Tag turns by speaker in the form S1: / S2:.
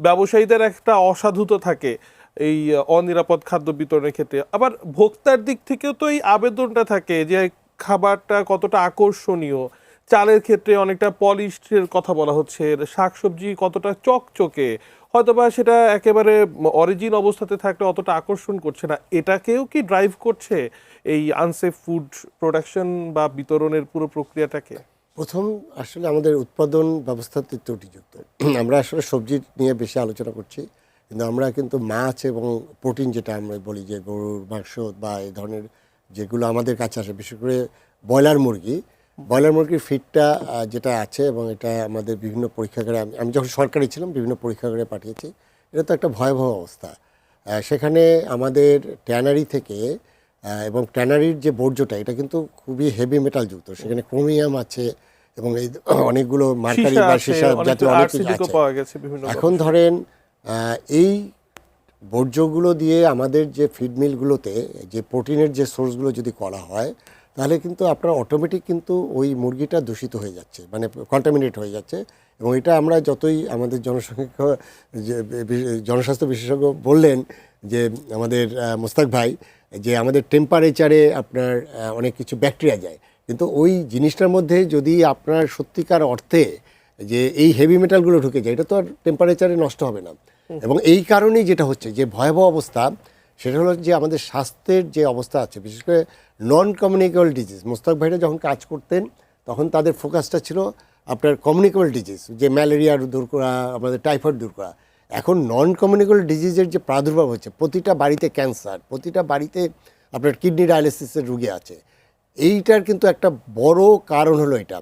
S1: ব্যবসায়ীদের একটা অসাধুতা থাকে এই অনিরাপদ খাদ্য বিতরণের ক্ষেত্রে, আবার ভোক্তার দিক থেকেও তো এই আবেদনটা থাকে যে খাবারটা কতটা আকর্ষণীয়। চালের ক্ষেত্রে অনেকটা পলিশের কথা বলা হচ্ছে, শাকসবজি কতটা চকচকে, হয়তোবা সেটা একেবারে অরিজিন অবস্থাতে থাকলে অতটা আকর্ষণ করছে না। এটাকেও কি ড্রাইভ করছে এই আনসেফ ফুড প্রোডাকশন বা বিতরণের পুরো প্রক্রিয়াটাকে?
S2: প্রথম আসলে আমাদের উৎপাদন ব্যবস্থাতে ত্রুটিযুক্ত। আমরা আসলে সবজি নিয়ে বেশি আলোচনা করছি, কিন্তু আমরা কিন্তু মাছ এবং প্রোটিন যেটা আমরা বলি যে গরুর মাংস বা এই ধরনের যেগুলো আমাদের কাছে আসে, বিশেষ করে ব্রয়লার মুরগির ফিডটা যেটা আছে, এবং এটা আমাদের বিভিন্ন পরীক্ষাগারে আমি যখন সরকারি ছিলাম বিভিন্ন পরীক্ষাগারে পাঠিয়েছি। এটা তো একটা ভয়াবহ অবস্থা। সেখানে আমাদের ট্যানারি থেকে এবং ট্যানারির যে বর্জ্যটা, এটা কিন্তু খুবই হেভি মেটাল যুক্ত, সেখানে ক্রোমিয়াম আছে এবং এই অনেকগুলো মার্কারি বা সীসা জাতীয় অনেক কিছু আছে। এখন ধরেন এই বর্জ্যগুলো দিয়ে আমাদের যে ফিড মিলগুলোতে যে প্রোটিনের যে সোর্সগুলো যদি করা হয়, তাহলে কিন্তু আপনার অটোমেটিক কিন্তু ওই মুরগিটা দূষিত হয়ে যাচ্ছে, মানে কন্টামিনেট হয়ে যাচ্ছে। এবং এটা আমরা যতই আমাদের জনস্বাস্থ্য বিশেষজ্ঞ বললেন যে আমাদের মোস্তাক ভাই, যে আমাদের টেম্পারেচারে আপনার অনেক কিছু ব্যাকটেরিয়া যায়, কিন্তু ওই জিনিসটার মধ্যে যদি আপনার সত্যিকার অর্থে যে এই হেভি মেটালগুলো ঢুকে যায়, এটা তো আর টেম্পারেচারে নষ্ট হবে না। এবং এই কারণেই যেটা হচ্ছে যে ভয়াবহ অবস্থা, সেটা হলো যে আমাদের স্বাস্থ্যের যে অবস্থা আছে, বিশেষ করে নন কমিউনিকেবল ডিজিজ। মোস্তাক ভাইরা যখন কাজ করতেন তখন তাদের ফোকাসটা ছিল আপনার কমিউনিকেবল ডিজিজ, যে ম্যালেরিয়া দূর করা, আমাদের টাইফয়েড দূর করা। এখন নন কমিউনিকেবল ডিজিজের যে প্রাদুর্ভাব হচ্ছে, প্রতিটা বাড়িতে ক্যান্সার, প্রতিটা বাড়িতে আপনার কিডনি ডায়ালিসিসের রুগী আছে। এইটার কিন্তু একটা বড় কারণ হলো এটা।